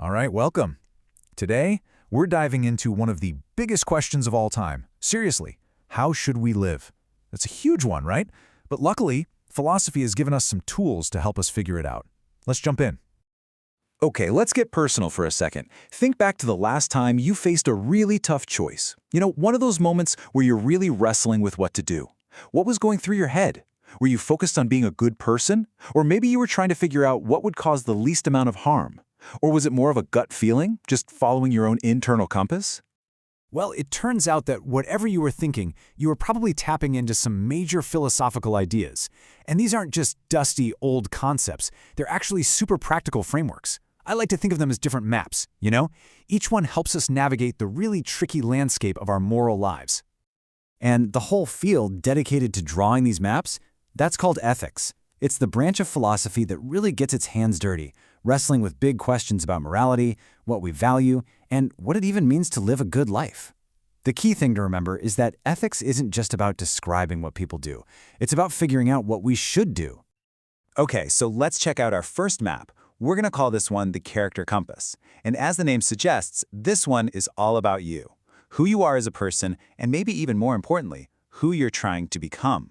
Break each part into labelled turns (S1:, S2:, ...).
S1: All right, welcome. Today, we're diving into one of the biggest questions of all time. Seriously, how should we live? That's a huge one, right? But luckily, philosophy has given us some tools to help us figure it out. Let's jump in. Okay, let's get personal for a second. Think back to the last time you faced a really tough choice. One of those moments where you're really wrestling with what to do. What was going through your head? Were you focused on being a good person? Or maybe you were trying to figure out what would cause the least amount of harm? Or was it more of a gut feeling, just following your own internal compass?
S2: Well, it turns out that whatever you were thinking, you were probably tapping into some major philosophical ideas. And these aren't just dusty, old concepts. They're actually super practical frameworks. I like to think of them as different maps, Each one helps us navigate the really tricky landscape of our moral lives. And the whole field dedicated to drawing these maps, that's called ethics. It's the branch of philosophy that really gets its hands dirty, wrestling with big questions about morality, what we value, and what it even means to live a good life. The key thing to remember is that ethics isn't just about describing what people do. It's about figuring out what we should do.
S3: Okay, so let's check out our first map. We're going to call this one the character compass. And as the name suggests, this one is all about you, who you are as a person, and maybe even more importantly, who you're trying to become.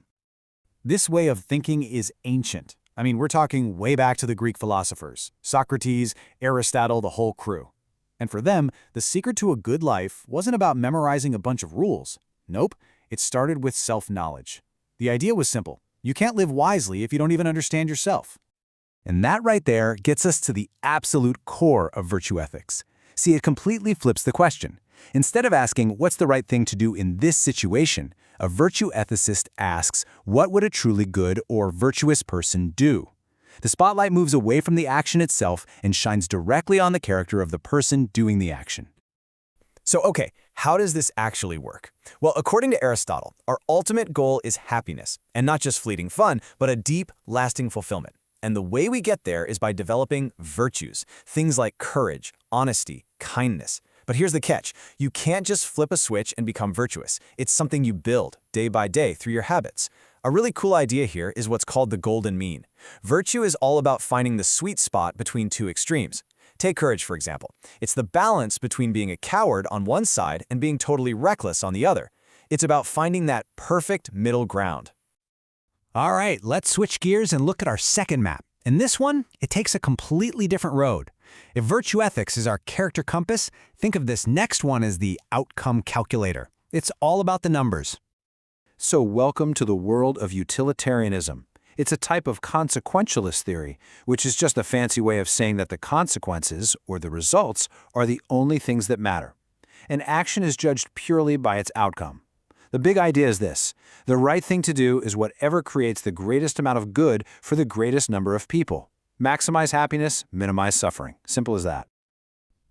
S2: This way of thinking is ancient. We're talking way back to the Greek philosophers, Socrates, Aristotle, the whole crew. And for them, the secret to a good life wasn't about memorizing a bunch of rules. Nope, it started with self-knowledge. The idea was simple. You can't live wisely if you don't even understand yourself.
S1: And that right there gets us to the absolute core of virtue ethics. See, it completely flips the question. Instead of asking, what's the right thing to do in this situation, a virtue ethicist asks, what would a truly good or virtuous person do? The spotlight moves away from the action itself and shines directly on the character of the person doing the action.
S4: So, okay, how does this actually work? Well, according to Aristotle, our ultimate goal is happiness, and not just fleeting fun, but a deep, lasting fulfillment. And the way we get there is by developing virtues, things like courage, honesty, kindness. But here's the catch. You can't just flip a switch and become virtuous. It's something you build day by day through your habits. A really cool idea here is what's called the golden mean. Virtue is all about finding the sweet spot between two extremes. Take courage, for example. It's the balance between being a coward on one side and being totally reckless on the other. It's about finding that perfect middle ground.
S2: All right, let's switch gears and look at our second map. In this one, it takes a completely different road. If virtue ethics is our character compass, think of this next one as the outcome calculator. It's all about the numbers.
S1: So welcome to the world of utilitarianism. It's a type of consequentialist theory, which is just a fancy way of saying that the consequences, or the results, are the only things that matter. An action is judged purely by its outcome. The big idea is this: the right thing to do is whatever creates the greatest amount of good for the greatest number of people. Maximize happiness, minimize suffering. Simple as that.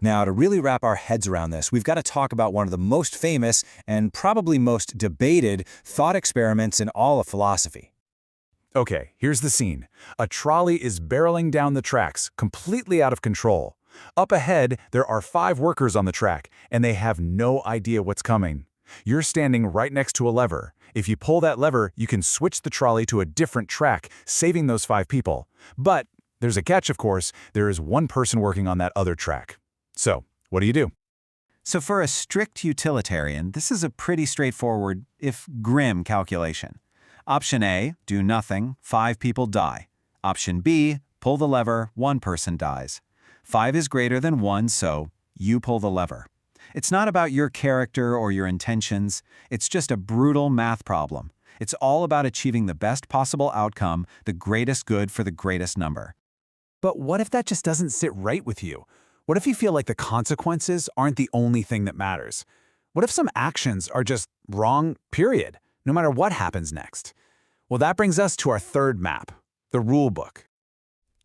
S3: Now, to really wrap our heads around this, we've got to talk about one of the most famous and probably most debated thought experiments in all of philosophy.
S1: Okay, here's the scene. A trolley is barreling down the tracks, completely out of control. Up ahead, there are 5 workers on the track, and they have no idea what's coming. You're standing right next to a lever. If you pull that lever, you can switch the trolley to a different track, saving those 5 people. But there's a catch, of course. There is one person working on that other track. So, what do?
S3: So for a strict utilitarian, this is a pretty straightforward, if grim, calculation. Option A, do nothing, 5 people die. Option B, pull the lever, 1 person dies. 5 is greater than 1, so you pull the lever. It's not about your character or your intentions. It's just a brutal math problem. It's all about achieving the best possible outcome, the greatest good for the greatest number.
S2: But what if that just doesn't sit right with you? What if you feel like the consequences aren't the only thing that matters? What if some actions are just wrong, period, no matter what happens next? Well, that brings us to our third map, the rule book.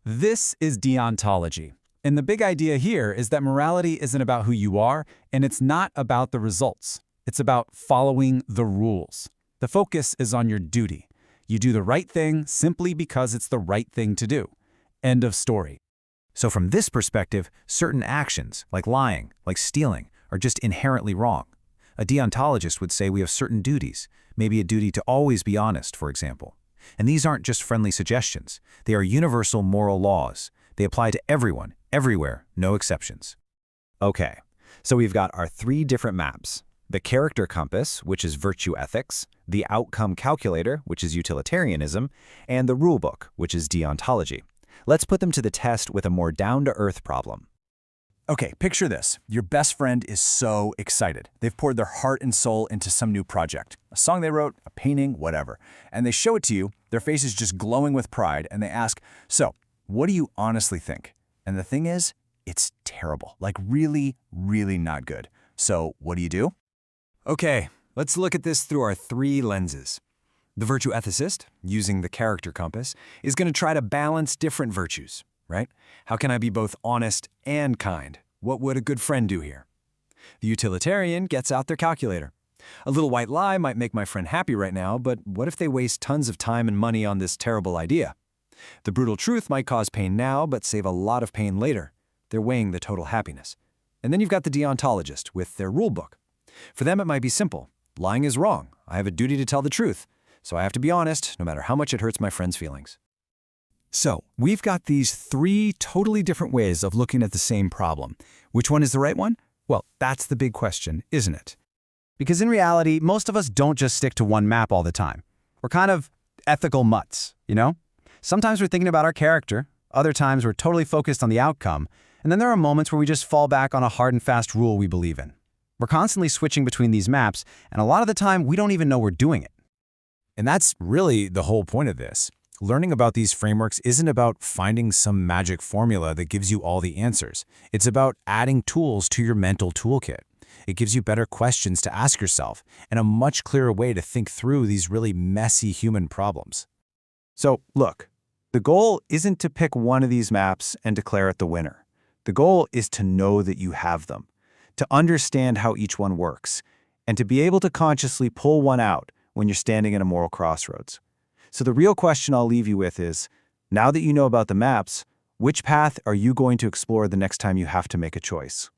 S2: This is deontology. And the big idea here is that morality isn't about who you are, and it's not about the results. It's about following the rules. The focus is on your duty. You do the right thing simply because it's the right thing to do. End of story. So from this perspective, certain actions, like lying, like stealing, are just inherently wrong. A deontologist would say we have certain duties, maybe a duty to always be honest, for example. And these aren't just friendly suggestions. They are universal moral laws.
S1: They apply to everyone, everywhere, no exceptions.
S4: Okay, so we've got our 3 different maps. The character compass, which is virtue ethics, the outcome calculator, which is utilitarianism, and the rulebook, which is deontology. Let's put them to the test with a more down-to-earth problem.
S1: Okay, picture this. Your best friend is so excited. They've poured their heart and soul into some new project. A song they wrote, a painting, whatever. And they show it to you, their face is just glowing with pride, and they ask, "So, what do you honestly think?" And the thing is, it's terrible. Like really, really not good. So, what do?
S5: Okay, let's look at this through our 3 lenses. The virtue ethicist, using the character compass, is going to try to balance different virtues, right? How can I be both honest and kind? What would a good friend do here? The utilitarian gets out their calculator. A little white lie might make my friend happy right now, but what if they waste tons of time and money on this terrible idea? The brutal truth might cause pain now, but save a lot of pain later. They're weighing the total happiness. And then you've got the deontologist with their rule book. For them, it might be simple. Lying is wrong. I have a duty to tell the truth. So I have to be honest, no matter how much it hurts my friend's feelings.
S2: So, we've got these 3 totally different ways of looking at the same problem. Which one is the right one? Well, that's the big question, isn't it? Because in reality, most of us don't just stick to one map all the time. We're kind of ethical mutts, you know? Sometimes we're thinking about our character, other times we're totally focused on the outcome, and then there are moments where we just fall back on a hard and fast rule we believe in. We're constantly switching between these maps, and a lot of the time we don't even know we're doing it.
S1: And that's really the whole point of this. Learning about these frameworks isn't about finding some magic formula that gives you all the answers. It's about adding tools to your mental toolkit. It gives you better questions to ask yourself and a much clearer way to think through these really messy human problems.
S3: So, look, the goal isn't to pick one of these maps and declare it the winner. The goal is to know that you have them, to understand how each one works, and to be able to consciously pull one out when you're standing at a moral crossroads. So the real question I'll leave you with is, now that you know about the maps, which path are you going to explore the next time you have to make a choice?